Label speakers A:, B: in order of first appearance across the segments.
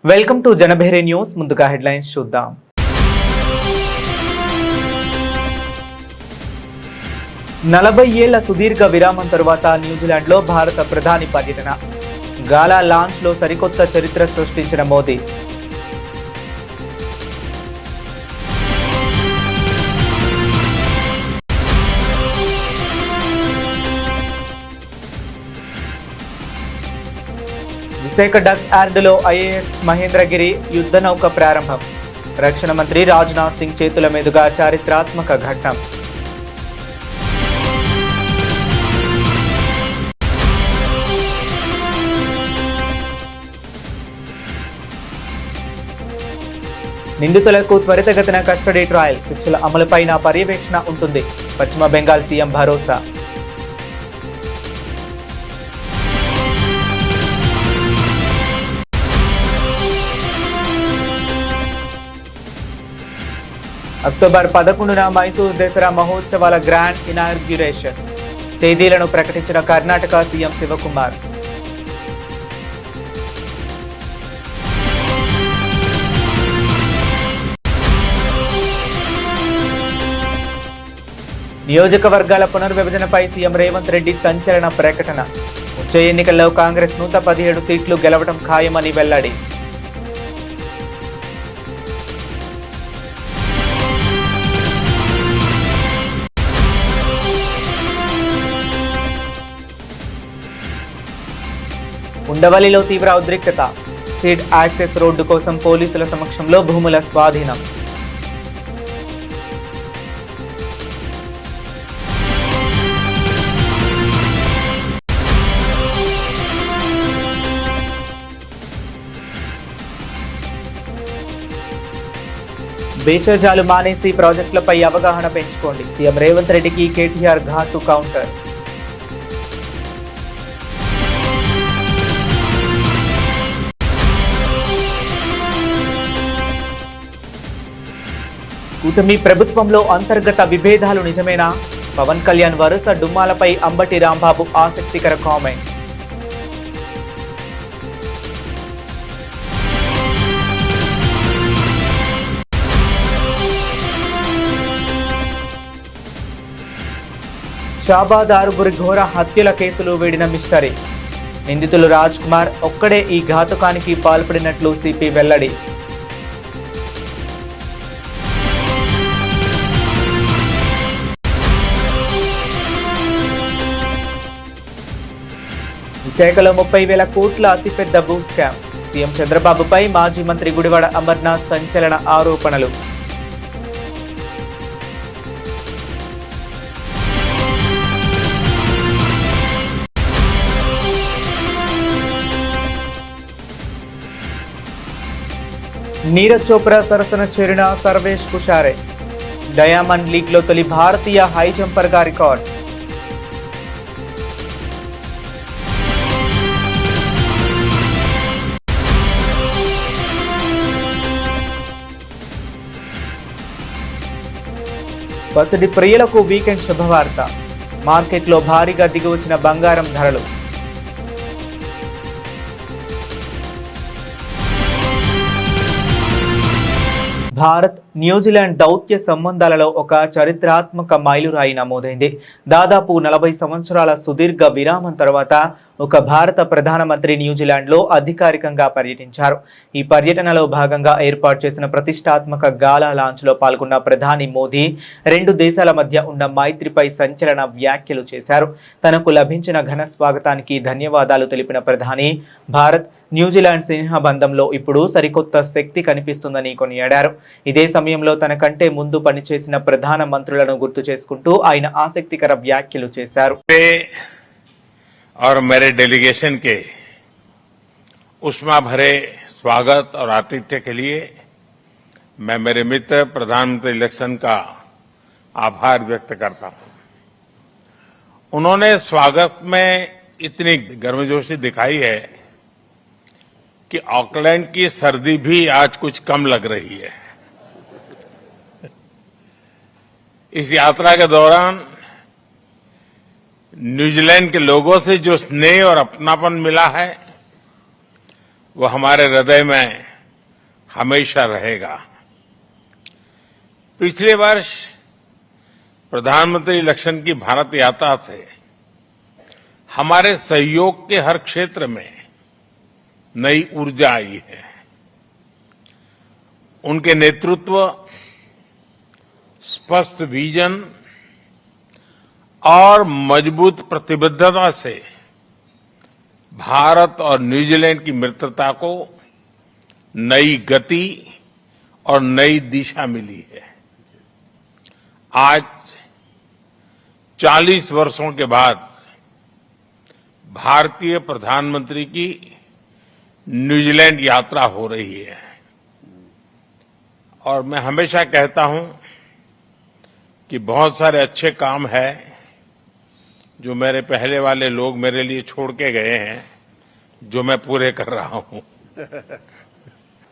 A: Welcome to Janaberi news. ముందుగా headlines చూద్దాం. నలభై ఏళ్ల సుదీర్ఘ విరామం తరువాత న్యూజిలాండ్లో భారత ప్రధాని పర్యటన. గాలా లాంచ్లో సరికొత్త చరిత్ర సృష్టించిన మోదీ. విశాఖ డక్ యార్డులో ఐఏఎస్ మహేంద్రగిరి యుద్ధ నౌక ప్రారంభం. రక్షణ మంత్రి రాజ్నాథ్ సింగ్ చేతుల మీదుగా చారిత్రాత్మక ఘట్టం. నిందితులకు త్వరితగతిన కస్టడీ ట్రయల్, శిక్షల అమలుపైన పర్యవేక్షణ ఉంటుంది. పశ్చిమ బెంగాల్ సీఎం భరోసా. అక్టోబర్ 11న మైసూర్ దసరా మహోత్సవాల గ్రాండ్ ఇనాగ్యురేషన్. తేదీలను ప్రకటించిన కర్ణాటక సీఎం శివకుమార్. నియోజకవర్గాల పునర్విభజనపై సీఎం రేవంత్ రెడ్డి సంచలన ప్రకటన. వచ్చే ఎన్నికల్లో కాంగ్రెస్ 117 సీట్లు గెలవడం ఖాయమని వెల్లడి. ఉండవల్లిలో తీవ్ర ఉద్రిక్తత. సీడ్ యాక్సెస్ రోడ్డు కోసం పోలీసుల సమక్షంలో భూముల స్వాధీనం. భేషజాలు మానేసి ప్రాజెక్టులపై అవగాహన పెంచుకోండి. సీఎం రేవంత్ రెడ్డికి కేటీఆర్ ఘాటు కౌంటర్. కూటమి ప్రభుత్వంలో అంతర్గత విభేదాలు నిజమేనా? పవన్ కళ్యాణ్ వరుస డుమ్మాలపై అంబటి రాంబాబు ఆసక్తికర కామెంట్స్. షాబాద్ ఆరుగురి ఘోర హత్యల కేసులు వీడిన మిస్టరీ. నిందితులు రాజ్ కుమార్ ఒక్కడే ఈ ఘాతుకానికి పాల్పడినట్లు సిపి వెల్లడి. విశాఖలో 30,000 కోట్ల అతిపెద్ద భూ స్కామ్. సీఎం చంద్రబాబుపై మాజీ మంత్రి గుడివాడ అమర్నాథ్ సంచలన ఆరోపణలు. నీరజ్ చోప్రా సరసన చేరిన సర్వేష్ కుషారే. డయామండ్ లీగ్లో తొలి భారతీయ హై జంపర్గా రికార్డ్. బర్త్డే ప్రియులకు వీకెండ్ శుభవార్త. మార్కెట్లో భారీగా దిగివచ్చిన బంగారం ధరలు. భారత్ న్యూజిలాండ్ దౌత్య సంబంధాలలో ఒక చారిత్రాత్మక మైలురాయి నమోదైంది. దాదాపు 40 సంవత్సరాల సుదీర్ఘ విరామం తర్వాత ఒక భారత ప్రధానమంత్రి న్యూజిలాండ్లో అధికారికంగా పర్యటించారు. ఈ పర్యటనలో భాగంగా ఏర్పాటు చేసిన ప్రతిష్టాత్మక గాలా లాంచ్లో పాల్గొన్న ప్రధాని మోదీ రెండు దేశాల మధ్య ఉన్న మైత్రిపై సంచలన వ్యాఖ్యలు చేశారు. తనకు లభించిన ఘన స్వాగతానికి ధన్యవాదాలు తెలిపిన ప్రధాని భారత్ న్యూజిలాండ్ స్నేహబంధంలో ఇప్పుడు సరికొత్త శక్తి కనిపిస్తుందని కొనియాడారు. ఇదే సమయంలో తన కంటే ముందు పనిచేసిన ప్రధాన మంత్రులను గుర్తు చేసుకుంటూ ఆయన ఆసక్తికర వ్యాఖ్యలు చేశారు.
B: और मेरे डेलीगेशन के उष्मा भरे स्वागत और आतिथ्य के लिए मैं मेरे मित्र प्रधानमंत्री इलेक्शन का आभार व्यक्त करता हूं. उन्होंने स्वागत में इतनी गर्मजोशी दिखाई है कि ऑकलैंड की सर्दी भी आज कुछ कम लग रही है. इस यात्रा के दौरान न्यूजीलैंड के लोगों से जो स्नेह और अपनापन मिला है वो हमारे हृदय में हमेशा रहेगा। पिछले वर्ष प्रधानमंत्री इलेक्शन की भारत यात्रा से हमारे सहयोग के हर क्षेत्र में नई ऊर्जा आई है। उनके नेतृत्व, स्पष्ट विजन और मजबूत प्रतिबद्धता से भारत और न्यूजीलैंड की मित्रता को नई गति और नई दिशा मिली है। आज 40 वर्षों के बाद भारतीय प्रधानमंत्री की न्यूजीलैंड यात्रा हो रही है और मैं हमेशा कहता हूं कि बहुत सारे अच्छे काम हैं जो मेरे पहले वाले लोग मेरे लिए छोड़ के गए हैं, जो मैं पूरे कर रहा हूं।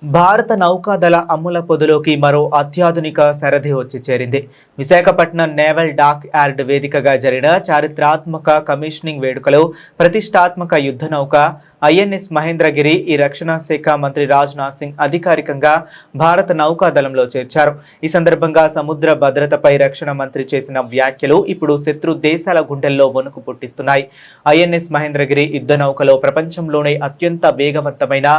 A: భారత నౌకాదళ అమ్ముల పొదిలోకి మరో అత్యాధునిక సరది వచ్చి చేరింది. విశాఖపట్నం నేవల్ డాక్ యార్డ్ వేదికగా జరిగిన చారిత్రాత్మక కమిషనింగ్ వేడుకలో ప్రతిష్టాత్మక యుద్ధ నౌక ఐఎన్ఎస్ మహేంద్రగిరి ఈ రక్షణ శాఖ మంత్రి రాజ్నాథ్ సింగ్ అధికారికంగా భారత నౌకాదళంలో చేర్చారు. ఈ సందర్భంగా సముద్ర భద్రతపై రక్షణ మంత్రి చేసిన వ్యాఖ్యలు ఇప్పుడు శత్రు దేశాల గుండెల్లో వణుకు పుట్టిస్తున్నాయి. ఐఎన్ఎస్ మహేంద్రగిరి యుద్ధ నౌకలో ప్రపంచంలోనే అత్యంత వేగవంతమైన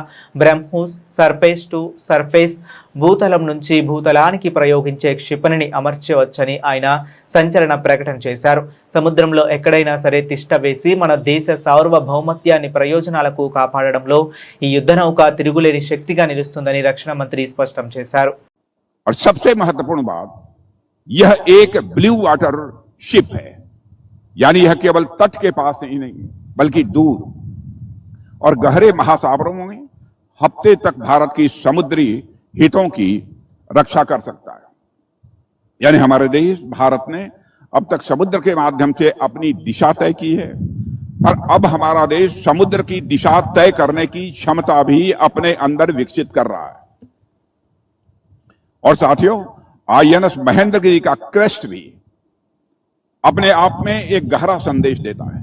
A: బ్రహ్మోస్ సర్ఫేస్ టు సర్ఫేస్ భూతలం నుంచి భూతలానికి ప్రయోగించే క్షిపణిని అమర్చవచ్చని ఆయన సంచలన ప్రకటన చేశారు. సముద్రంలో ఎక్కడైనా సరే తిష్ట వేసి మన దేశ సార్వభౌమత్యాన్ని ప్రయోజనాలకు కాపాడడంలో ఈ యుద్ధ నౌక తిరుగులేని శక్తిగా నిలుస్తుందని రక్షణ మంత్రి స్పష్టం చేశారు.
C: और सबसे महत्वपूर्ण बात, यह एक ब्लू वाटर शिप है, यानी यह केवल तट के पास ही नहीं बल्कि दूर और गहरे महासागरों में हफ्ते तक भारत की समुद्री हितों की रक्षा कर सकता है। यानी हमारे देश भारत ने अब तक समुद्र के माध्यम से अपनी दिशा तय की है और अब हमारा देश समुद्र की दिशा तय करने की क्षमता भी अपने अंदर विकसित कर रहा है। और साथियों, आईएनएस महेंद्रगिरी का क्रेस्ट भी अपने आप में एक गहरा संदेश देता है।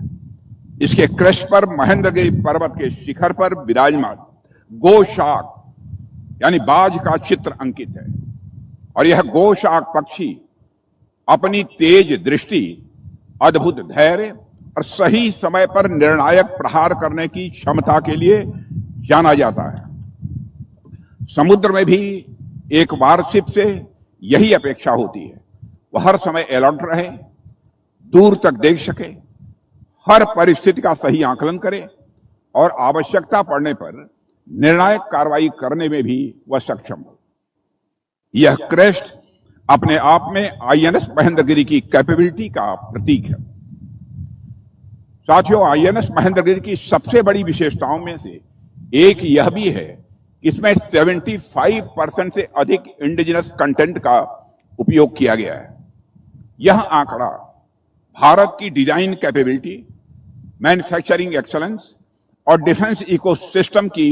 C: इसके क्रेस्ट पर महेंद्रगिरी पर्वत के शिखर पर विराजमान गोशाक यानी बाज का चित्र अंकित है और यह गोशाक पक्षी अपनी तेज दृष्टि, अद्भुत धैर्य और सही समय पर निर्णायक प्रहार करने की क्षमता के लिए जाना जाता है। समुद्र में भी एक वारशिप से यही अपेक्षा होती है, वह हर समय अलर्ट रहे, दूर तक देख सके, हर परिस्थिति का सही आकलन करे और आवश्यकता पड़ने पर निर्णायक कार्रवाई करने में भी वह सक्षम हो। यह क्रेस्ट अपने आप में आईएनएस महेंद्रगिरी की कैपेबिलिटी का प्रतीक है। साथियों, आईएनएस महेंद्रगिरी की सबसे बड़ी विशेषताओं में से एक यह भी है कि इसमें 75% से अधिक इंडिजिनस कंटेंट का उपयोग किया गया है। यह आंकड़ा भारत की डिजाइन कैपेबिलिटी, मैन्युफैक्चरिंग एक्सीलेंस और डिफेंस इकोसिस्टम की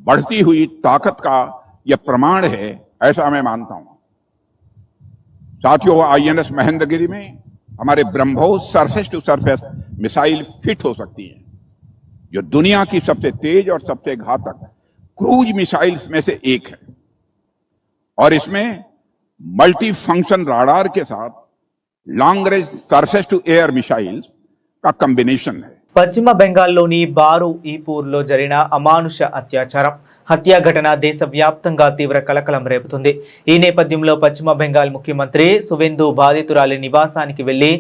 C: बढ़ती हुई ताकत का यह प्रमाण है, ऐसा मैं मानता हूं। साथियों, आईएनएस महेंद्रगिरी में हमारे BrahMos surface to surface missile fit हो सकती है, जो दुनिया की सबसे तेज और सबसे घातक क्रूज मिसाइल्स में से एक है और इसमें मल्टी फंक्शन राडार के साथ long range surface to air missiles का कॉम्बिनेशन है।
A: పశ్చిమ బెంగాల్లోని బారు ఈపూర్లో జరిగిన అమానుష అత్యాచారం హత్య ఘటన దేశవ్యాప్తంగా తీవ్ర కలకలం రేపుతుంది. ఈ నేపథ్యంలో పశ్చిమ బెంగాల్ ముఖ్యమంత్రి సువేందు బాధితురాలి నివాసానికి వెళ్లి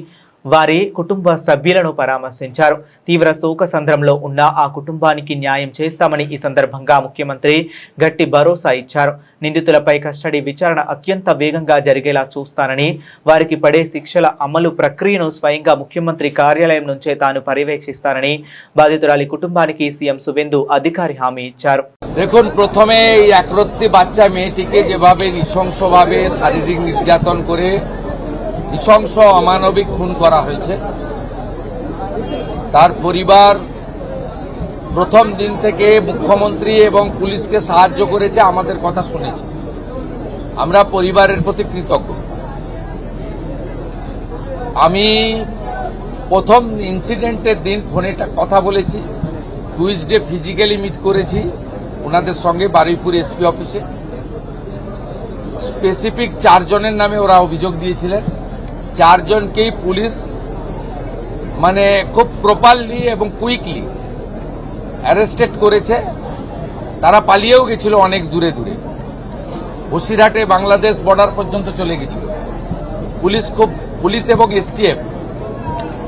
A: వారి కుటుంబ సభ్యులను పరామర్శించారు. తీవ్ర శోక సంద్రంలో ఉన్న ఆ కుటుంబానికి న్యాయం చేస్తామని ఈ సందర్భంగా ముఖ్యమంత్రి గట్టి భరోసా ఇచ్చారు. నిందితులపై కస్టడీ విచారణ అత్యంత వేగంగా జరిగేలా చూస్తానని, వారికి పడే శిక్షల అమలు ప్రక్రియను స్వయంగా ముఖ్యమంత్రి కార్యాలయం నుంచే తాను పర్యవేక్షిస్తానని బాధితురాలి కుటుంబానికి సీఎం సువేందు అధికారి హామీ ఇచ్చారు.
D: দেখুন, প্রথমে এই একরত্তি বাচ্চা মেয়েটিকে যেভাবে নৃশংসভাবে শারীরিক নির্যাতন করে নৃশংস অমানবিক খুন করা হয়েছে, তার পরিবার প্রথম দিন থেকে মুখ্যমন্ত্রী এবং পুলিশকে সাহায্য করেছে, আমাদের কথা শুনেছে। আমরা পরিবারের প্রতি কৃতজ্ঞ। আমি প্রথম ইনসিডেন্টের দিন ফোনে কথা বলেছি, টুইসডে ফিজিক্যালি মিট করেছি ওনাদের সঙ্গে বারুইপুর এসপি অফিসে। স্পেসিফিক 4 জনের নামে ওরা অভিযোগ দিয়েছিলেন। 4 জনকেই পুলিশ মানে খুব প্রপারলি এবং কুইকলি অ্যারেস্টেড করেছে। তারা পালিয়েও গেছিল অনেক দূরে দূরে, বসিরহাটে বাংলাদেশ বর্ডার পর্যন্ত চলে গেছিল। পুলিশ এবং এসটিএফ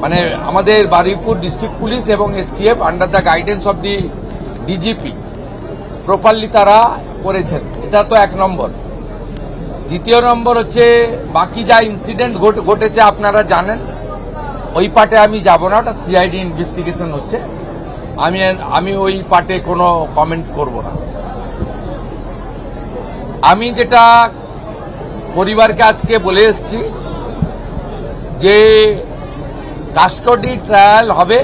D: মানে আমাদের বারুইপুর ডিস্ট্রিক্ট পুলিশ এবং STF under the guidance of the DGP properly তারা করেছেন। এটা তো 1 নম্বর। দ্বিতীয় নম্বর হচ্ছে বাকি যা ইনসিডেন্ট ঘটেছে আপনারা জানেন, ওই পার্টে আমি যাব না, ওটা সিআইডি ইনভেস্টিগেশন হচ্ছে। আমি ওই পার্টে কোনো কমেন্ট করব না। আমি যেটা পরিবারকে আজকে বলে এসেছি যে কাস্টডি ট্রায়াল হবে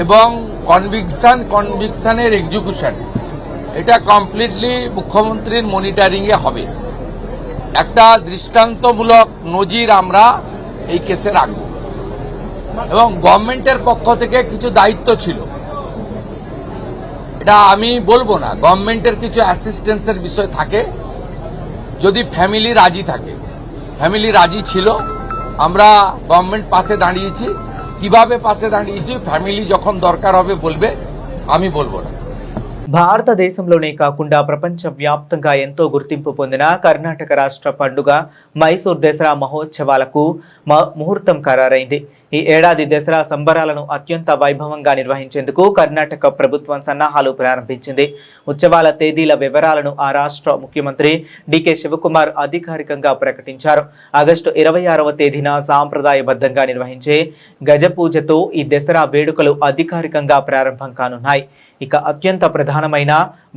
D: এবং কনভিকশনের এক্সিকিউশন এটা কমপ্লিটলি মুখ্যমন্ত্রীর মনিটরিং এ হবে। একটা দৃষ্টান্তমূলক নজির আমরা এই কেসে রাখব এবং গভর্নমেন্টের পক্ষ থেকে কিছু দায়িত্ব ছিল, এটা আমি বলবো না। গভর্নমেন্টের কিছু অ্যাসিস্ট্যান্সের বিষয় থাকে যদি ফ্যামিলি রাজি থাকে। ফ্যামিলি রাজি ছিল, আমরা গভর্নমেন্ট পাশে దాঁড়িয়েছি। কিভাবে পাশে దాঁড়িয়েছি ఫ్యామిలీ যখন দরকার হবে বলবে, আমি బోల్బో না।
A: భారతదేశంలోనే కాకుండా ప్రపంచవ్యాప్తంగా ఎంతో గుర్తింపు పొందిన కర్ణాటక రాష్ట్ర పండుగ మైసూర్ దసరా మహోత్సవాలకు ముహూర్తం ఖరారైంది. ఈ ఏడాది దసరా సంబరాలను అత్యంత వైభవంగా నిర్వహించేందుకు కర్ణాటక ప్రభుత్వం సన్నాహాలు ప్రారంభించింది. ఉత్సవాల తేదీల వివరాలను ఆ రాష్ట్ర ముఖ్యమంత్రి డికే శివకుమార్ అధికారికంగా ప్రకటించారు. ఆగస్టు 26వ తేదీన సాంప్రదాయబద్ధంగా నిర్వహించే గజపూజతో ఈ దసరా వేడుకలు అధికారికంగా ప్రారంభం కానున్నాయి. ఇక అత్యంత ప్రధానమైన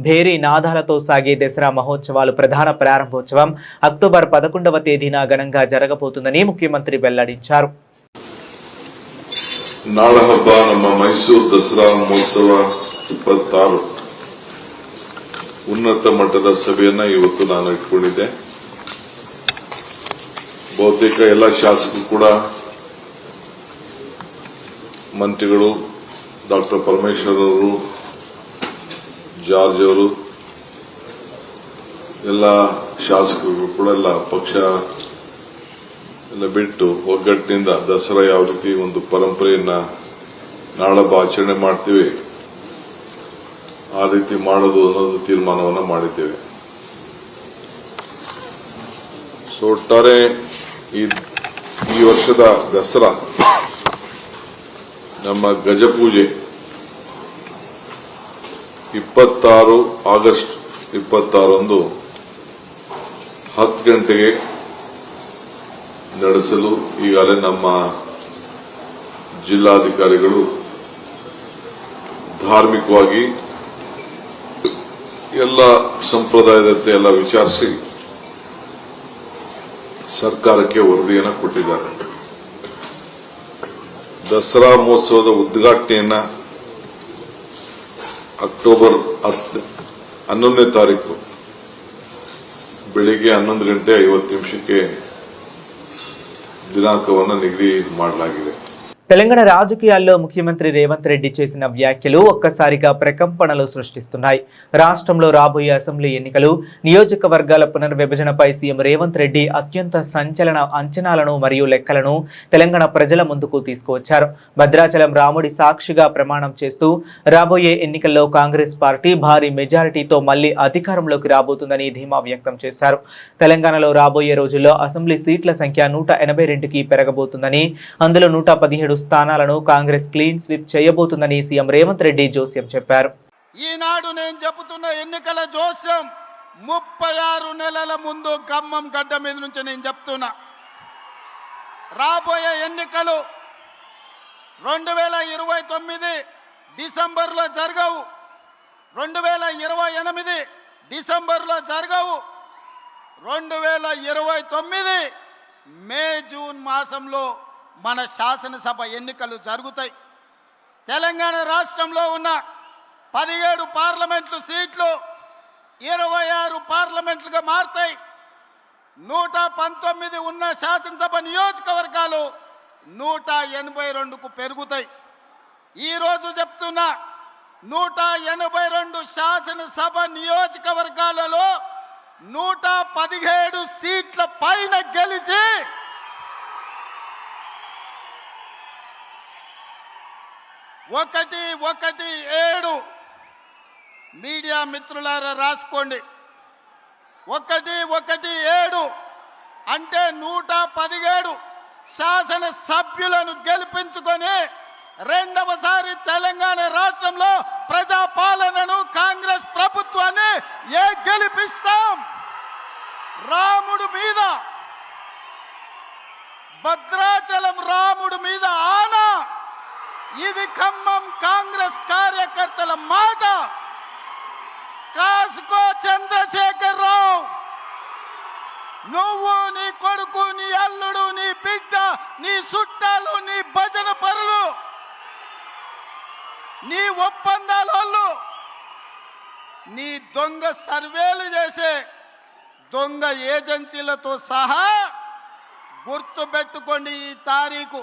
A: భేరీ నాదాలతో సాగే దసరా మహోత్సవాలు ప్రధాన ప్రారంభోత్సవం అక్టోబర్ 11వ తేదీన ఘనంగా జరగబోతుందని ముఖ్యమంత్రి వెల్లడించారు.
E: ನಾಡ ಹಬ್ಬ ನಮ್ಮ ಮೈಸೂರು ದಸರಾ ಮಹೋತ್ಸವ 26 ಉನ್ನತ ಮಟ್ಟದ ಸಭೆಯನ್ನ ಇವತ್ತು ನಾನು ಇಟ್ಕೊಂಡಿದ್ದೆ. ಬಹುತೇಕ ಎಲ್ಲ ಶಾಸಕರು ಕೂಡ, ಮಂತ್ರಿಗಳು, ಡಾಕ್ಟರ್ ಪರಮೇಶ್ವರ್ ಅವರು, ಜಾರ್ಜ್ ಅವರು, ಎಲ್ಲ ಶಾಸಕರು ಕೂಡ ಎಲ್ಲ ಪಕ್ಷ ಎಲ್ಲ ಬಿಟ್ಟು ಒಗ್ಗಟ್ಟಿನಿಂದ ದಸರಾ ಯಾವ ರೀತಿ ಒಂದು ಪರಂಪರೆಯನ್ನ ನಾಡಹಬ್ಬ ಆಚರಣೆ ಮಾಡ್ತೀವಿ ಆ ರೀತಿ ಮಾಡೋದು ಅನ್ನೋದು ತೀರ್ಮಾನವನ್ನ ಮಾಡಿದ್ದೇವೆ. ಸೊ ಒಟ್ಟಾರೆ ಈ ವರ್ಷದ ದಸರಾ ನಮ್ಮ ಗಜಪೂಜೆ 26 ಆಗಸ್ಟ್ 26 10 ಗಂಟೆಗೆ ನಡೆಸಲು ಈಗಾಗಲೇ ನಮ್ಮ ಜಿಲ್ಲಾಧಿಕಾರಿಗಳು ಧಾರ್ಮಿಕವಾಗಿ ಎಲ್ಲ ಸಂಪ್ರದಾಯದಂತೆ ಎಲ್ಲ ವಿಚಾರಿಸಿ ಸರ್ಕಾರಕ್ಕೆ ವರದಿಯನ್ನು ಕೊಟ್ಟಿದ್ದಾರೆ. ದಸರಾ ಮಹೋತ್ಸವದ ಉದ್ಘಾಟನೆಯನ್ನ ಅಕ್ಟೋಬರ್ 11ನೇ ತಾರೀಕು ಬೆಳಿಗ್ಗೆ 11:50 ದಿನಾಂಕವನ್ನು ನಿಗದಿ ಮಾಡಲಾಗಿದೆ.
A: తెలంగాణ రాజకీయాల్లో ముఖ్యమంత్రి రేవంత్ రెడ్డి చేసిన వ్యాఖ్యలు ఒక్కసారిగా ప్రకంపనలు సృష్టిస్తున్నాయి. రాష్ట్రంలో రాబోయే అసెంబ్లీ ఎన్నికలు, నియోజకవర్గాల పునర్విభజనపై సీఎం రేవంత్ రెడ్డి అత్యంత సంచలన అంచనాలను మరియు లెక్కలను తెలంగాణ ప్రజల ముందుకు తీసుకువచ్చారు. భద్రాచలం రాముడి సాక్షిగా ప్రమాణం చేస్తూ రాబోయే ఎన్నికల్లో కాంగ్రెస్ పార్టీ భారీ మెజారిటీతో మళ్లీ అధికారంలోకి రాబోతుందని ధీమా వ్యక్తం చేశారు. తెలంగాణలో రాబోయే రోజుల్లో అసెంబ్లీ సీట్ల సంఖ్య 182కి పెరగబోతుందని, అందులో 117 స్థానాలను కాంగ్రెస్ క్లీన్ స్వీప్ చేయబోతుందని సీఎం రేవంత్ రెడ్డి జోస్యం చెప్పారు.
F: ఈనాడు నేను చెబుతున్న ఎన్నికల జోస్యం 36 నెలల ముందు ఖమ్మం గడ్డ మీద నుంచి నేను చెప్తున్నా. రాబోయే ఎన్నికలు 2029 డిసెంబర్లో జరగవు, 2028 డిసెంబర్లో జరగవు, 2029 మే జూన్ మాసంలో మన శాసనసభ ఎన్నికలు జరుగుతాయి. తెలంగాణ రాష్ట్రంలో ఉన్న 17 పార్లమెంట్లు సీట్లు 26 పార్లమెంట్లుగా మారుతాయి. 119 ఉన్న శాసనసభ నియోజకవర్గాలు 182కు పెరుగుతాయి. ఈరోజు చెప్తున్నా, 182 శాసనసభ నియోజకవర్గాలలో 117 సీట్ల పైన గెలిచి ఒకటి 1-7 మీడియా మిత్రులారా రాసుకోండి. 1-1-7 అంటే 117 శాసన సభ్యులను గెలిపించుకొని రెండవసారి తెలంగాణ రాష్ట్రంలో ప్రజాపాలనను కాంగ్రెస్ ప్రభుత్వాన్ని గెలిపిస్తాం. రాముడు మీద, భద్రాచలం రాముడు మీద ఆనా. ఇది ఖమ్మం కాంగ్రెస్ కార్యకర్తల మాట. కాసుకో చంద్రశేఖర్ రావు, నువ్వు, నీ కొడుకు, నీ అల్లుడు, నీ బిడ్డ, నీ చుట్టాలు, నీ భజన పరులు, నీ ఒప్పందాలు, నీ దొంగ సర్వేలు చేసే దొంగ ఏజెన్సీలతో సహా గుర్తుపెట్టుకోండి ఈ తారీఖు.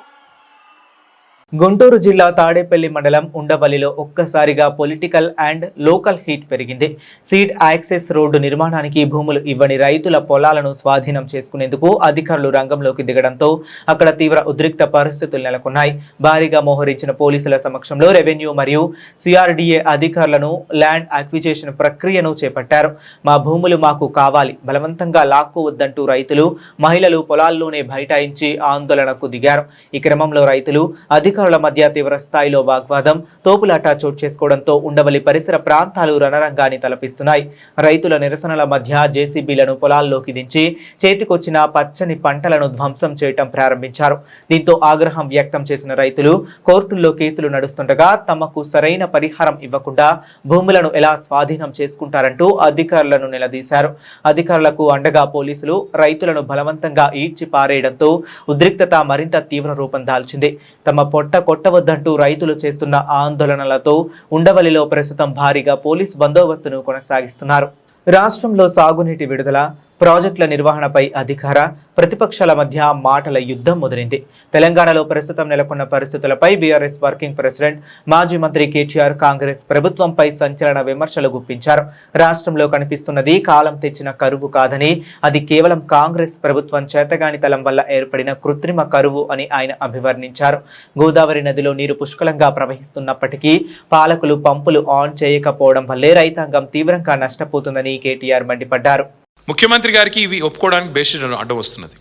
A: గుంటూరు జిల్లా తాడేపల్లి మండలం ఉండవల్లిలో ఒక్కసారిగా పొలిటికల్ అండ్ లోకల్ హీట్ పెరిగింది. సీడ్ యాక్సెస్ రోడ్డు నిర్మాణానికి భూములు ఇవ్వని రైతుల పొలాలను స్వాధీనం చేసుకునేందుకు అధికారులు రంగంలోకి దిగడంతో అక్కడ తీవ్ర ఉద్రిక్త పరిస్థితులు నెలకొన్నాయి. భారీగా మోహరించిన పోలీసుల సమక్షంలో రెవెన్యూ మరియు సిఆర్డీఏ అధికారులను ల్యాండ్ అక్విజిషన్ ప్రక్రియను చేపట్టారు. మా భూములు మాకు కావాలి, బలవంతంగా లాక్కోవద్దంటూ రైతులు, మహిళలు పొలాల్లోనే బైఠాయించి ఆందోళనకు దిగారు. ఈ క్రమంలో రైతులు, అధికారుల మధ్య తీవ్ర స్థాయిలో వాగ్వాదం, తోపులాట చోటు చేసుకోవడంతో ఉండవల్లి పరిసర ప్రాంతాలు రణరంగాన్ని తలపిస్తున్నాయి. రైతుల నిరసనల మధ్య జేసీబీలను పొలాల్లోకి దించి చేతికొచ్చిన పచ్చని పంటలను ధ్వంసం చేయటం ప్రారంభించారు. దీంతో ఆగ్రహం వ్యక్తం చేసిన రైతులు కోర్టుల్లో కేసులు నడుస్తుండగా తమకు సరైన పరిహారం ఇవ్వకుండా భూములను ఎలా స్వాధీనం చేసుకుంటారంటూ అధికారులను నిలదీశారు. అధికారులకు అండగా పోలీసులు రైతులను బలవంతంగా ఈడ్చి పారేయడంతో ఉద్రిక్తత మరింత తీవ్ర రూపం దాల్చింది. తమ పొట్ట కొట్టవద్దంటూ రైతులు చేస్తున్న ఆందోళనలతో ఉండవల్లిలో ప్రస్తుతం భారీగా పోలీస్ బందోబస్తును కొనసాగిస్తున్నారు. రాష్ట్రంలో సాగునీటి విడుదల, ప్రాజెక్టుల నిర్వహణపై అధికార ప్రతిపక్షాల మధ్య మాటల యుద్ధం మొదలైంది. తెలంగాణలో ప్రస్తుతం నెలకొన్న పరిస్థితులపై బీఆర్ఎస్ వర్కింగ్ ప్రెసిడెంట్, మాజీ మంత్రి కేటీఆర్ కాంగ్రెస్ ప్రభుత్వంపై సంచలన విమర్శలు గుప్పించారు. రాష్ట్రంలో కనిపిస్తున్నది కాలం తెచ్చిన కరువు కాదని, అది కేవలం కాంగ్రెస్ ప్రభుత్వం చేతగానితనం వల్ల ఏర్పడిన కృత్రిమ కరువు అని ఆయన అభివర్ణించారు. గోదావరి నదిలో నీరు పుష్కలంగా ప్రవహిస్తున్నప్పటికీ పాలకులు పంపులు ఆన్ చేయకపోవడం వల్లే రైతాంగం తీవ్రంగా నష్టపోతుందని కేటీఆర్ మండిపడ్డారు.
G: ముఖ్యమంత్రి గారికి ఇవి ఒప్పుకోవడానికి బేసిస్ అడ్డం వస్తున్నది.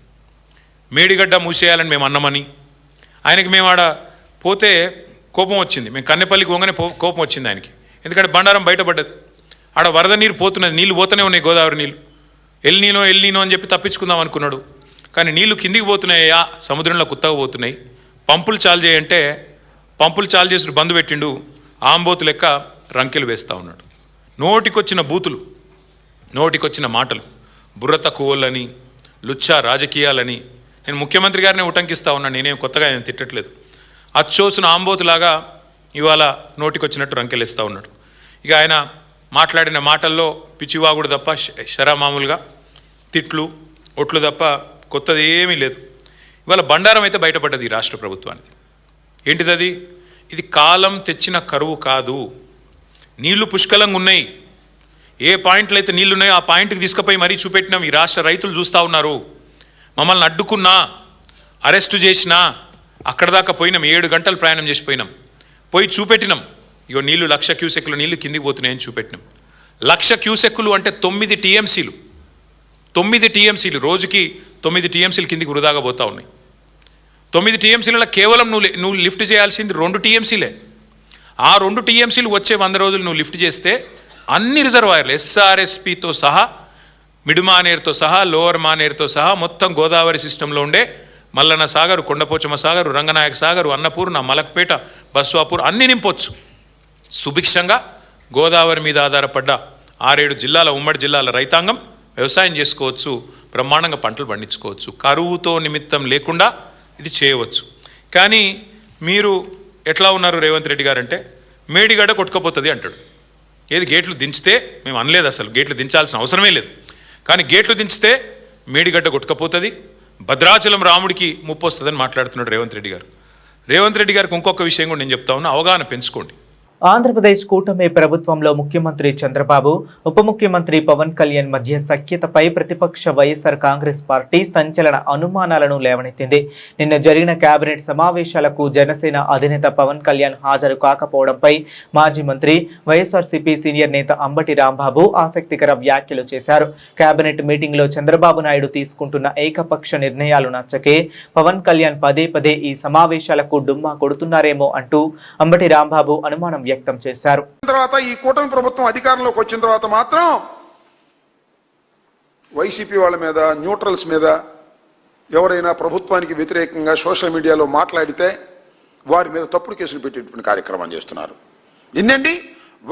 G: మేడిగడ్డ మూసేయాలని మేము అన్నామని, ఆయనకి మేము ఆడ పోతే కోపం వచ్చింది. మేము కన్నెపల్లికి పోగానే కోపం వచ్చింది ఆయనకి. ఎందుకంటే బండారం బయటపడ్డది. ఆడ వరద నీరు పోతున్నది, నీళ్లు పోతూనే ఉన్నాయి, గోదావరి నీళ్ళు. ఎల్నీనో అని చెప్పి తప్పించుకుందాం అనుకున్నాడు. కానీ నీళ్లు కిందికి పోతున్నాయా, సముద్రంలో కుత్తగా పోతున్నాయి. పంపులు చాలు చేయంటే పంపులు చాలు చేసి బంద్ పెట్టిండు. ఆంబోతు లెక్క రంకెలు వేస్తూ ఉన్నాడు. నోటికొచ్చిన బూతులు, నోటికొచ్చిన మాటలు, బుర్ర తక్కువలని, లుచ్చా రాజకీయాలని. నేను ముఖ్యమంత్రి గారిని ఉటంకిస్తూ ఉన్నాను, నేనేం కొత్తగా ఆయన తిట్టట్లేదు. అచ్చోసిన ఆంబోతులాగా ఇవాళ నోటికొచ్చినట్టు రంకెలేస్తూ ఉన్నాడు. ఇక ఆయన మాట్లాడిన మాటల్లో పిచ్చివాగుడు తప్ప, శరామామూలుగా తిట్లు, ఒట్లు తప్ప కొత్తది ఏమీ లేదు. ఇవాళ బండారం అయితే బయటపడ్డది ఈ రాష్ట్ర ప్రభుత్వానికి. ఏంటిది అది? ఇది కాలం తెచ్చిన కరువు కాదు. నీళ్లు పుష్కలంగా ఉన్నాయి. ఏ పాయింట్లు అయితే నీళ్లు ఉన్నాయో ఆ పాయింట్కి తీసుకుపోయి మరీ చూపెట్టినాం. ఈ రాష్ట్ర రైతులు చూస్తూ ఉన్నారు. మమ్మల్ని అడ్డుకున్నా, అరెస్టు చేసినా అక్కడ దాకా పోయినాం. 7 గంటలు ప్రయాణం చేసిపోయినాం. పోయి చూపెట్టినాం. ఇగో నీళ్లు 1,00,000 క్యూసెక్కులు నీళ్లు కిందికి పోతున్నాయని చూపెట్టినాం. 1,00,000 క్యూసెక్కులు అంటే 9 టీఎంసీలు. 9 టీఎంసీలు రోజుకి 9 టీఎంసీలు కిందికి వృధాగా పోతూ ఉన్నాయి. 9 టీఎంసీలలో కేవలం నువ్వు లిఫ్ట్ చేయాల్సింది 2 టీఎంసీలే. ఆ 2 టీఎంసీలు వచ్చే 100 రోజులు నువ్వు లిఫ్ట్ చేస్తే అన్ని రిజర్వాయర్లు ఎస్ఆర్ఎస్పితో సహా, మిడ్ మానేరుతో సహా, లోవర్ మానేరుతో సహా మొత్తం గోదావరి సిస్టంలో ఉండే మల్లన్న సాగరు, కొండపోచమ్మ సాగరు, రంగనాయక సాగరు, అన్నపూర్ణ, మలక్పేట, బస్వాపూర్ అన్ని నింపొచ్చు. సుభిక్షంగా గోదావరి మీద ఆధారపడ్డ 6-7 జిల్లాల, ఉమ్మడి జిల్లాల రైతాంగం వ్యవసాయం చేసుకోవచ్చు, బ్రహ్మాండంగా పంటలు పండించుకోవచ్చు. కరువుతో నిమిత్తం లేకుండా ఇది చేయవచ్చు. కానీ మీరు ఎట్లా ఉన్నారు రేవంత్ రెడ్డి గారు అంటే, మేడిగడ్డ కొట్టుకపోతుంది అంటాడు. ఏది గేట్లు దించితే, మేము అనలేదు అసలు గేట్లు దించాల్సిన అవసరమే లేదు, కానీ గేట్లు దించితే మేడిగడ్డ కొట్టుకపోతుంది, భద్రాచలం రాముడికి ముప్పు వస్తుందని మాట్లాడుతున్నాడు రేవంత్ రెడ్డి గారు. రేవంత్ రెడ్డి గారికి ఇంకొక విషయం కూడా నేను చెప్తా ఉన్నా, అవగాహన పెంచుకోండి.
A: ఆంధ్రప్రదేశ్ కూటమి ప్రభుత్వంలో ముఖ్యమంత్రి చంద్రబాబు ఉప ముఖ్యమంత్రి పవన్ కళ్యాణ్ మధ్య సఖ్యతపై ప్రతిపక్ష వైఎస్ఆర్ కాంగ్రెస్ పార్టీ సంచలన అనుమానాలను లేవనెత్తింది. నిన్న జరిగిన కేబినెట్ సమావేశాలకు జనసేన అధినేత పవన్ కళ్యాణ్ హాజరు కాకపోవడంపై మాజీ మంత్రి వైఎస్ఆర్సీపీ సీనియర్ నేత అంబటి రాంబాబు ఆసక్తికర వ్యాఖ్యలు చేశారు. కేబినెట్ మీటింగ్ లో చంద్రబాబు నాయుడు తీసుకుంటున్న ఏకపక్ష నిర్ణయాలు నచ్చకే పవన్ కళ్యాణ్ పదే పదే ఈ సమావేశాలకు డుమ్మా కొడుతున్నారేమో అంటూ అంబటి రాంబాబు అనుమానం వ్యక్తం చేశారు.
H: తర్వాత ఈ కూటమి ప్రభుత్వం అధికారంలోకి వచ్చిన తర్వాత మాత్రం వైసీపీ వాళ్ళ మీద, న్యూట్రల్స్ మీద ఎవరైనా ప్రభుత్వానికి వ్యతిరేకంగా సోషల్ మీడియాలో మాట్లాడితే వారి మీద తప్పుడు కేసులు పెట్టేటువంటి కార్యక్రమం చేస్తున్నారు. ఎన్నండి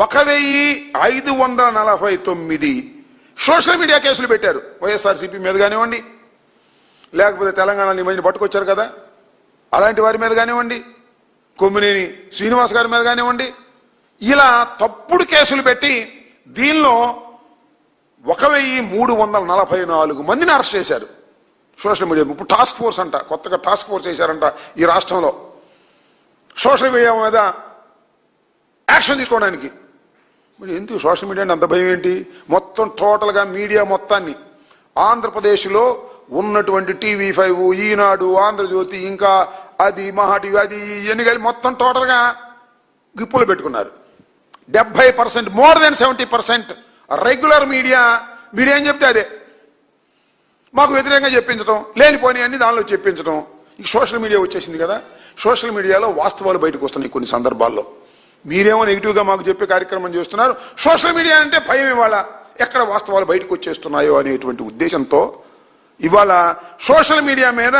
H: 1549 సోషల్ మీడియా కేసులు పెట్టారు. వైఎస్ఆర్సీపీ మీద కానివ్వండి, లేకపోతే తెలంగాణలో ఈ మధ్యన పట్టుకొచ్చారు కదా అలాంటి వారి మీద కానివ్వండి, కొమ్మినేని శ్రీనివాస్ గారి మీద కానివ్వండి, ఇలా తప్పుడు కేసులు పెట్టి దీనిలో 1344 మందిని అరెస్ట్ చేశారు సోషల్ మీడియా. ఇప్పుడు టాస్క్ ఫోర్స్ అంట, కొత్తగా టాస్క్ ఫోర్స్ చేశారంట ఈ రాష్ట్రంలో సోషల్ మీడియా మీద యాక్షన్ తీసుకోవడానికి. మరి ఎందుకు సోషల్ మీడియా అంత భయం ఏంటి? మొత్తం టోటల్గా మీడియా మొత్తాన్ని ఆంధ్రప్రదేశ్లో ఉన్నటువంటి TV5, ఈనాడు, ఆంధ్రజ్యోతి, ఇంకా అది మహా టీవీ, అది ఇవన్నీ కలిపి మొత్తం టోటల్గా గిప్పులు పెట్టుకున్నారు. 70%, మోర్ దెన్ 70% రెగ్యులర్ మీడియా ఏం చెప్తే అదే మాకు వ్యతిరేకంగా చెప్పించడం, లేనిపోని అన్ని దానిలో చెప్పించడం. ఈ సోషల్ మీడియా వచ్చేసింది కదా, సోషల్ మీడియాలో వాస్తవాలు బయటకు వస్తున్నాయి కొన్ని సందర్భాల్లో. మీరేమో నెగిటివ్గా మాకు చెప్పే కార్యక్రమం చేస్తున్నారు. సోషల్ మీడియా అంటే భయం ఇవాళ ఎక్కడ వాస్తవాలు బయటకు వచ్చేస్తున్నాయో అనేటువంటి ఉద్దేశంతో ఇవాళ సోషల్ మీడియా మీద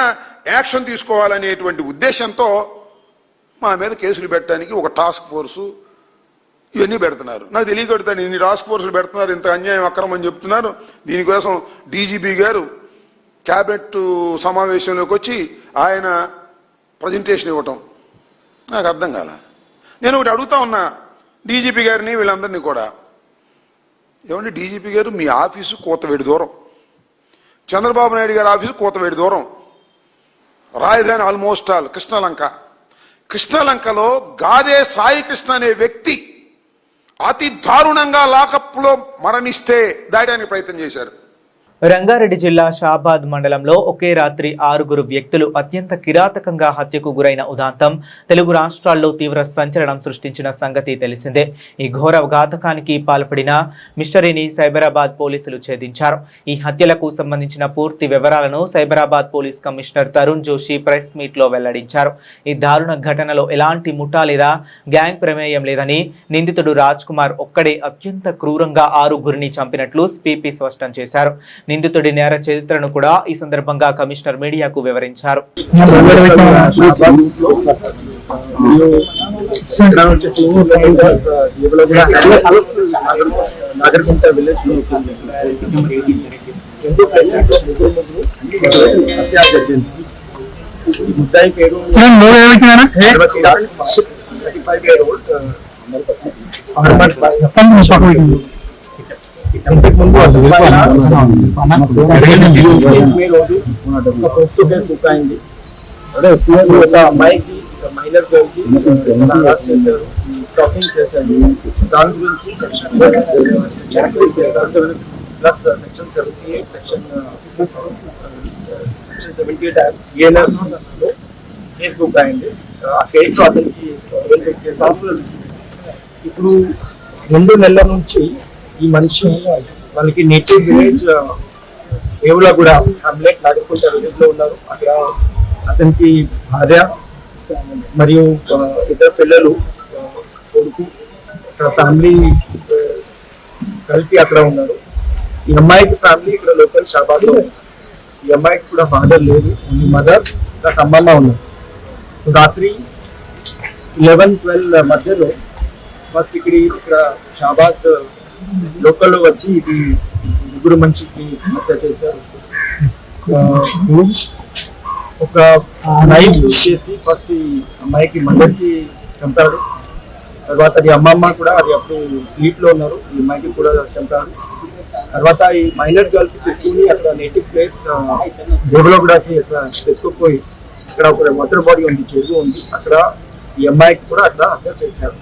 H: యాక్షన్ తీసుకోవాలనేటువంటి ఉద్దేశంతో మా మీద కేసులు పెట్టడానికి ఒక టాస్క్ ఫోర్సు ఇవన్నీ పెడుతున్నారు. నాకు తెలియకడుతాను ఇన్ని టాస్క్ ఫోర్సులు పెడుతున్నారు, ఇంత అన్యాయం అక్రమం చెప్తున్నారు. దీనికోసం డీజీపీ గారు క్యాబినెట్ సమావేశంలోకి వచ్చి ఆయన ప్రజెంటేషన్ ఇవ్వటం నాకు అర్థం కాల. నేను ఒకటి అడుగుతా ఉన్నా డీజీపీ గారిని, వీళ్ళందరినీ కూడా, ఏమండి డీజీపీ గారు మీ ఆఫీసు కోతవేడి దూరం, చంద్రబాబు నాయుడు గారి ఆఫీసు కోతవేడి దూరం, రాజధాని ఆల్మోస్ట్ ఆల్ కృష్ణలంకలో గాదే సాయి కృష్ణ అనే వ్యక్తి అతి దారుణంగా లాకప్లో మరణిస్తే దాయడానికి ప్రయత్నం చేశారు.
A: రంగారెడ్డి జిల్లా షాబాద్ మండలంలో ఒకే రాత్రి 6 వ్యక్తులు అత్యంత కిరాతకంగా హత్యకు గురైన ఉదాంతం తెలుగు రాష్ట్రాల్లో తీవ్ర సంచలనం సృష్టించిన సంగతి తెలిసిందే. ఈ ఘోర ఘాతకానికి పాల్పడిన మిస్టరీని సైబరాబాద్ పోలీసులు ఛేదించారు. ఈ హత్యలకు సంబంధించిన పూర్తి వివరాలను Cyberabad police commissioner Tarun Joshi press meet లో వెల్లడించారు. ఈ దారుణ ఘటనలో ఎలాంటి ముఠా లేదా గ్యాంగ్ ప్రమేయం లేదని, నిందితుడు రాజ్ కుమార్ ఒక్కడే అత్యంత క్రూరంగా 6 చంపినట్లు స్పీపీ స్పష్టం చేశారు. నిందితుడి నేర చరిత్రను కూడా ఈ సందర్భంగా కమిషనర్ మీడియాకు వివరించారు.
I: ముద్దాయి పేరు ఇంతకు ముందు బుక్ అయింది. ఒక అమ్మాయికి, మైనర్ గర్ల్ కి అరెస్ట్ చేశారు, స్టాకింగ్ చేశారు. దాని గురించి ప్లస్ సెక్షన్ 78, సెక్షన్ 78 ENS లో కేసు బుక్ అయింది. ఆ కేసులో అతనికి ఇప్పుడు 2 నెలల నుంచి ఈ మనిషి వాళ్ళకి నేటివ్ విలేజ్ దేవుల కూడా హమ్లెట్ నాగరికుంట విలేజ్ లో ఉన్నారు. అక్కడ అతనికి భార్య మరియు 2 పిల్లలు, కొడుకు, అక్కడ ఫ్యామిలీ కలిపి అక్కడ ఉన్నారు. ఈ అమ్మాయికి ఫ్యామిలీ ఇక్కడ లోకల్ షాబాద్ లో ఉంది. ఈ అమ్మాయికి కూడా ఫాదర్ లేదు, ఓన్లీ మదర్ ప్లస్ అమ్మమ్మ ఉన్నారు. సో రాత్రి 11-12 మధ్యలో ఫస్ట్ ఇక్కడ షాబాద్ లోకల్లో వచ్చి ఇది 3 మనిషికి హత్య చేశారు. ఒక నైఫ్ చేసి ఫస్ట్ ఈ అమ్మాయికి మండలికి చంపాడు. తర్వాత అది అమ్మమ్మ కూడా అది అప్పుడు స్లీప్ లో ఉన్నారు, ఈ అమ్మాయికి కూడా చంపాడు. తర్వాత ఈ మైనర్ గర్ల్ కి తీసుకుని అక్కడ నేటివ్ ప్లేస్ దేవలోగూడకి అక్కడ తీసుకుపోయి ఇక్కడ ఒక వాటర్ బాడీ ఉంది, చెరువు ఉంది, అక్కడ ఈ అమ్మాయికి కూడా అక్కడ హత్య చేశారు.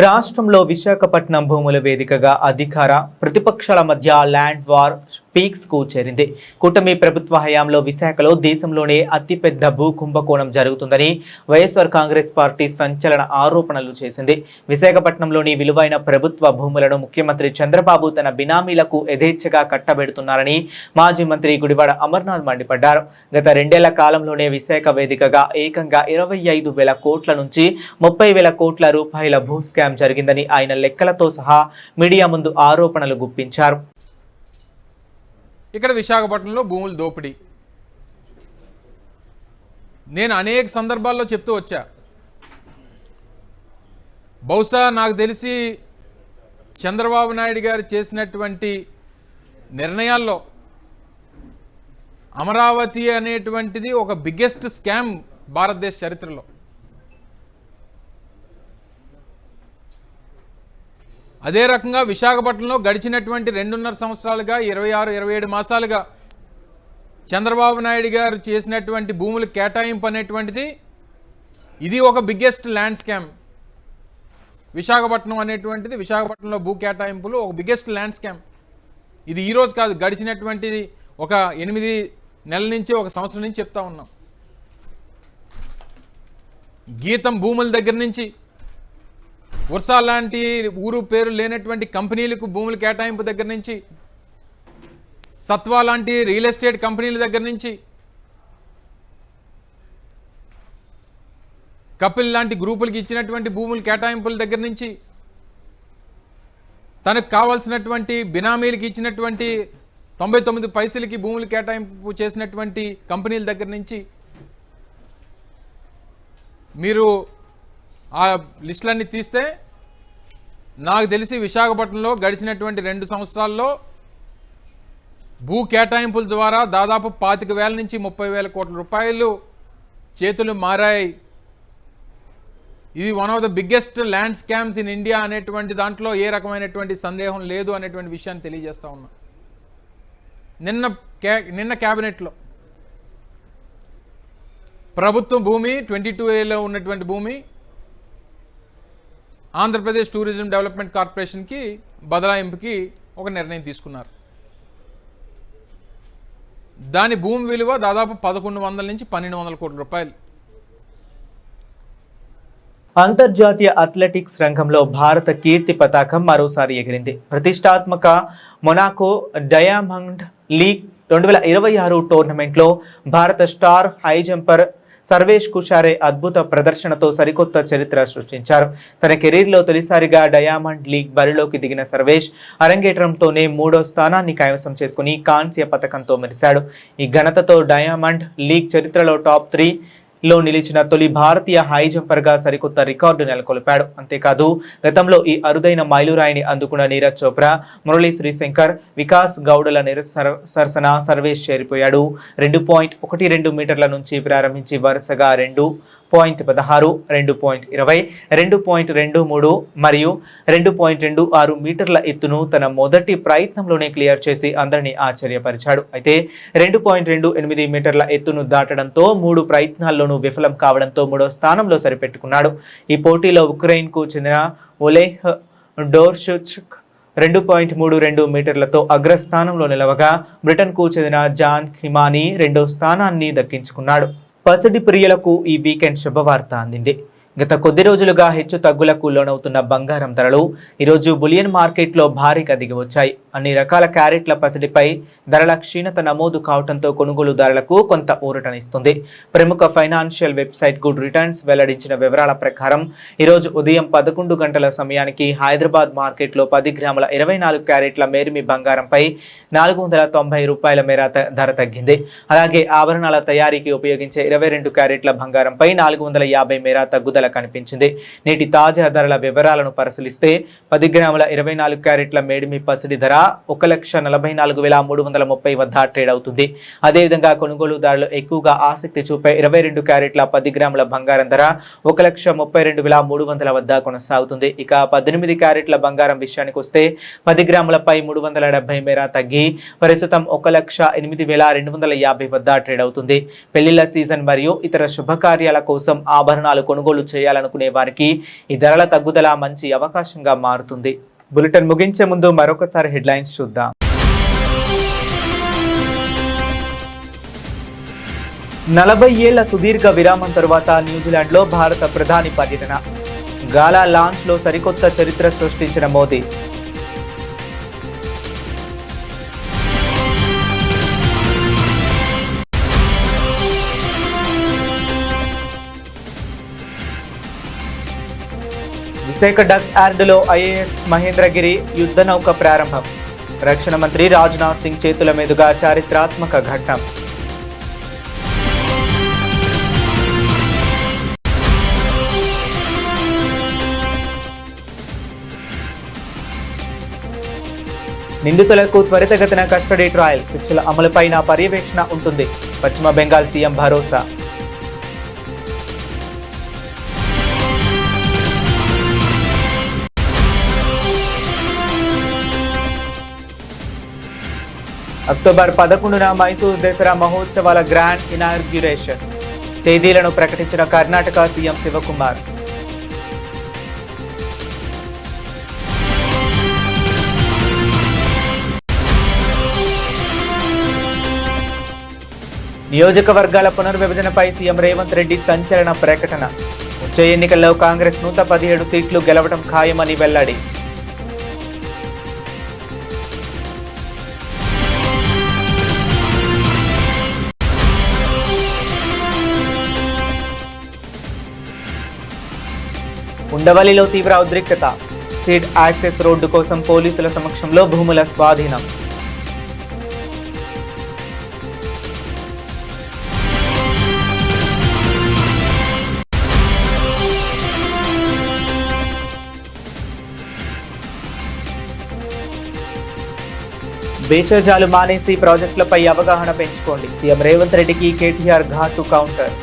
A: రాష్ట్రంలో విశాఖపట్నం భూముల వేదికగా అధికార ప్రతిపక్షాల మధ్య ల్యాండ్ వార్ పీక్స్ కు చేరింది. కూటమి ప్రభుత్వ హయాంలో విశాఖలో దేశంలోనే అతిపెద్ద భూ కుంభకోణం జరుగుతుందని వైఎస్ఆర్ కాంగ్రెస్ పార్టీ సంచలన ఆరోపణలు చేసింది. విశాఖపట్నంలోని విలువైన ప్రభుత్వ భూములను ముఖ్యమంత్రి చంద్రబాబు తన బినామీలకు యథేచ్ఛగా కట్టబెడుతున్నారని మాజీ మంత్రి గుడివాడ అమర్నాథ్ మండిపడ్డారు. గత 2 ఏళ్ల కాలంలోనే విశాఖ వేదికగా ఏకంగా 25,000 కోట్ల నుంచి 30,000 కోట్ల రూపాయల భూ స్కామ్ జరిగిందని ఆయన లెక్కలతో సహా మీడియా ముందు ఆరోపణలు గుప్పించారు.
J: ఇక్కడ విశాఖపట్నంలో భూముల దోపిడీ నేను అనేక సందర్భాల్లో చెప్తూ వచ్చా. బహుశా నాకు తెలిసి చంద్రబాబు నాయుడు గారు చేసినటువంటి నిర్ణయాల్లో అమరావతి అనేటువంటిది ఒక బిగ్గెస్ట్ స్కామ్ భారతదేశ చరిత్రలో. అదే రకంగా విశాఖపట్నంలో గడిచినటువంటి 2.5 సంవత్సరాలుగా 26-27 మాసాలుగా చంద్రబాబు నాయుడు గారు చేసినటువంటి భూముల కేటాయింపు అనేటువంటిది ఇది ఒక బిగ్గెస్ట్ ల్యాండ్ స్కామ్. విశాఖపట్నం అనేటువంటిది విశాఖపట్నంలో భూ కేటాయింపులు ఒక బిగ్గెస్ట్ ల్యాండ్ స్కామ్. ఇది ఈరోజు కాదు, గడిచినటువంటిది ఒక 8 నెలల నుంచి 1 సంవత్సరం నుంచి చెప్తా ఉన్నాం. గీతం భూముల దగ్గర నుంచి వర్షా లాంటి ఊరు పేరు లేనటువంటి కంపెనీలకు భూముల కేటాయింపు దగ్గర నుంచి, సత్వా లాంటి రియల్ ఎస్టేట్ కంపెనీల దగ్గర నుంచి, కపిల్ లాంటి గ్రూపులకి ఇచ్చినటువంటి భూముల కేటాయింపుల దగ్గర నుంచి, తనకు కావాల్సినటువంటి బినామీలకి ఇచ్చినటువంటి 99 పైసలకి భూములు కేటాయింపు చేసినటువంటి కంపెనీల దగ్గర నుంచి మీరు ఆ లిస్టులన్నీ తీస్తే నాకు తెలిసి విశాఖపట్నంలో గడిచినటువంటి 2 సంవత్సరాల్లో భూ కేటాయింపుల ద్వారా దాదాపు 25,000 నుంచి 30,000 కోట్ల రూపాయలు చేతులు మారాయి. ఇది one of the biggest land scams in India అనేటువంటి దాంట్లో ఏ రకమైనటువంటి సందేహం లేదు అనేటువంటి విషయాన్ని తెలియజేస్తా ఉన్నా. నిన్న క్యాబినెట్లో ప్రభుత్వం భూమి 22Aలో ఉన్నటువంటి భూమి ఆంధ్రప్రదేశ్ టూరిజం డెవలప్మెంట్ కార్పొరేషన్కి బదలాయింపుకి ఒక నిర్ణయం తీసుకున్నారు. దాని భూమి విలువ దాదాపు 1,100 నుంచి 1,200 కోట్ల రూపాయలు.
A: అంతర్జాతీయ అథ్లెటిక్స్ రంగంలో భారత కీర్తి పతాకం మరోసారి ఎగిరింది. ప్రతిష్టాత్మక మొనాకో డయామండ్ లీగ్ 2026 టోర్నమెంట్లో భారత స్టార్ హై జంపర్ సర్వేష్ కుషారే అద్భుత ప్రదర్శనతో సరికొత్త చరిత్ర సృష్టించారు. తన కెరీర్లో తొలిసారిగా డయామండ్ లీగ్ బరిలోకి దిగిన సర్వేష్ అరంగేట్రంతోనే 3వ స్థానాన్ని కైవసం చేసుకుని కాంస్య పతకంతో మెరిశాడు. ఈ ఘనతతో డయామండ్ లీగ్ చరిత్రలో టాప్ 3లో నిలిచిన తొలి భారతీయ హై జంపర్గా సరికొత్త రికార్డు నెలకొల్పాడు. అంతేకాదు గతంలో ఈ అరుదైన మైలురాయిని అందుకున్న నీరజ్ చోప్రా, మురళీ శ్రీశంకర్, వికాస్ గౌడల సరసన సర్వేష్ చేరిపోయాడు. 2.12 మీటర్ల నుంచి ప్రారంభించి వరుసగా 2.16, 2.20, 2.23 మరియు 2.26 మీటర్ల ఎత్తును తన మొదటి ప్రయత్నంలోనే క్లియర్ చేసి అందరినీ ఆశ్చర్యపరిచాడు. అయితే 2.28 మీటర్ల ఎత్తును దాటడంతో 3 ప్రయత్నాల్లోనూ విఫలం కావడంతో 3వ స్థానంలో సరిపెట్టుకున్నాడు. ఈ పోటీలో ఉక్రెయిన్కు చెందిన ఒలెహ్ డోర్షుచ్క్ 2.32 మీటర్లతో అగ్రస్థానంలో నిలవగా బ్రిటన్కు చెందిన జాన్ హిమానీ 2వ స్థానాన్ని దక్కించుకున్నాడు. పసిడి ప్రియులకు ఈ వీకెండ్ శుభవార్త అందింది. గత కొద్ది రోజులుగా హెచ్చు తగ్గులకు లోనవుతున్న బంగారం ధరలు ఈరోజు బులియన్ మార్కెట్లో భారీగా దిగివచ్చాయి. అన్ని రకాల క్యారెట్ల పసిడిపై ధరల క్షీణత నమోదు కావడంతో కొనుగోలుదారులకు కొంత ఊరటనిస్తుంది. ప్రముఖ ఫైనాన్షియల్ వెబ్సైట్ గుడ్ రిటర్న్స్ వెల్లడించిన వివరాల ప్రకారం ఈరోజు ఉదయం 11 గంటల సమయానికి హైదరాబాద్ మార్కెట్లో 10 గ్రాముల 24 క్యారెట్ల మేరిమి బంగారంపై 490 రూపాయల మేర ధర తగ్గింది. అలాగే ఆభరణాల తయారీకి ఉపయోగించే 22 క్యారెట్ల బంగారంపై 450 మేర తగ్గుదల కనిపించింది. నేటి తాజా ధరల వివరాలను పరిశీలిస్తే 10 గ్రాముల 24 క్యారెట్ల మేడిమి పసిడి ధర 1,44,330 వద్ద ట్రేడ్ అవుతుంది. అదేవిధంగా కొనుగోలుదారులు ఎక్కువగా ఆసక్తి చూపే 22 క్యారెట్ల 10 గ్రాముల బంగారం ధర 1,32,300 వద్ద కొనసాగుతుంది. ఇక 18 క్యారెట్ల బంగారం విషయానికి వస్తే 10 గ్రాములపై 370 మేర తగ్గి ప్రస్తుతం 1,08,250 వద్ద ట్రేడ్ అవుతుంది. పెళ్లిళ్ల సీజన్ మరియు ఇతర శుభకార్యాల కోసం ఆభరణాలు కొనుగోలు చేయాలనుకునే వారికి ఈ ధరల తగ్గుదల మంచి అవకాశంగా మారుతుంది. బులెటిన్ ముగించే ముందు మరొకసారి హెడ్లైన్స్ చూద్దాం. 40 ఏళ్ల సుదీర్ఘ విరామం తర్వాత న్యూజిలాండ్లో భారత ప్రధాని పర్యటన. గాలా లాంచ్లో సరికొత్త చరిత్ర సృష్టించిన మోదీ. విశాఖ డక్ యార్డులో ఐఏఎస్ మహేంద్రగిరి యుద్ధ నౌక ప్రారంభం. రక్షణ మంత్రి రాజ్నాథ్ సింగ్ చేతుల మీదుగా చారిత్రాత్మక ఘట్టం. నిందితులకు త్వరితగతిన కస్టడీ ట్రయల్, శిక్షల అమలుపైన పర్యవేక్షణ ఉంటుంది. పశ్చిమ బెంగాల్ సీఎం భరోసా. అక్టోబర్ 11న మైసూర్ దసరా మహోత్సవాల గ్రాండ్ ఇనాగ్యురేషన్. తేదీలను ప్రకటించిన కర్ణాటక సీఎం శివకుమార్. నియోజకవర్గాల పునర్విభజనపై సీఎం రేవంత్ రెడ్డి సంచలన ప్రకటన. వచ్చే ఎన్నికల్లో కాంగ్రెస్ 117 సీట్లు గెలవడం ఖాయమని వెల్లడి. ఉండవల్లిలో తీవ్ర ఉద్రిక్తత. సీడ్ యాక్సెస్ రోడ్డు కోసం పోలీసుల సమక్షంలో భూముల స్వాధీనం. భేషజాలు మానేసి ప్రాజెక్టులపై అవగాహన పెంచుకోండి. సీఎం రేవంత్ రెడ్డికి కేటీఆర్ ఘాటు కౌంటర్.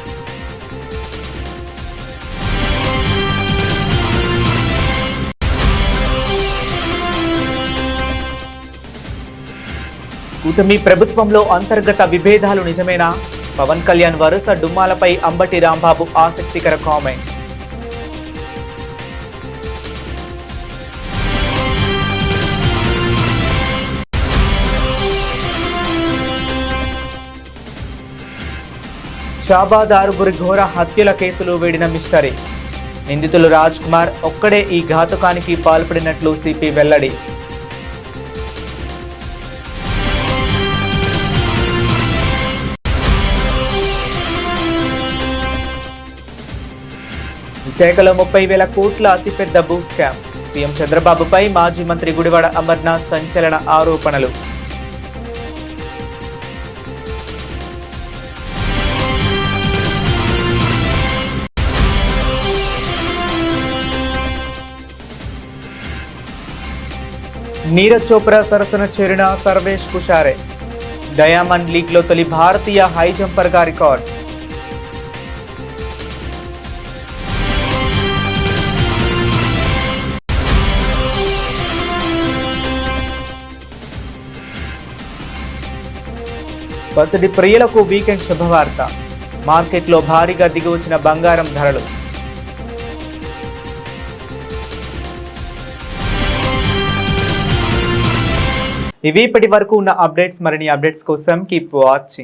A: కూటమి ప్రభుత్వంలో అంతర్గత విభేదాలు నిజమేనా? పవన్ కళ్యాణ్ వరుస డుమ్మాలపై అంబటి రాంబాబు ఆసక్తికర కామెంట్స్. షాబాద్ 6 ఘోర హత్యల కేసులు వేడిన మిస్టరీ. నిందితులు రాజ్ కుమార్ ఒక్కడే ఈ ఘాతుకానికి పాల్పడినట్లు సిపి వెల్లడి. విశాఖలో 30,000 కోట్ల అతిపెద్ద భూ స్కామ్. సీఎం చంద్రబాబుపై మాజీ మంత్రి గుడివాడ అమర్నాథ్ సంచలన ఆరోపణలు. నీరజ్ చోప్రా సరసన చేరిన సర్వేష్ కుషారే. డయామండ్ లీగ్లో తొలి భారతీయ హై జంపర్గా రికార్డ్. పచ్చడి ప్రియులకు వీకెండ్ శుభవార్త. మార్కెట్లో భారీగా దిగివచ్చిన బంగారం ధరలు. ఇవి ఇప్పటి వరకు ఉన్న అప్డేట్స్. మరిన్ని అప్డేట్స్ కోసం కీప్ వాచింగ్.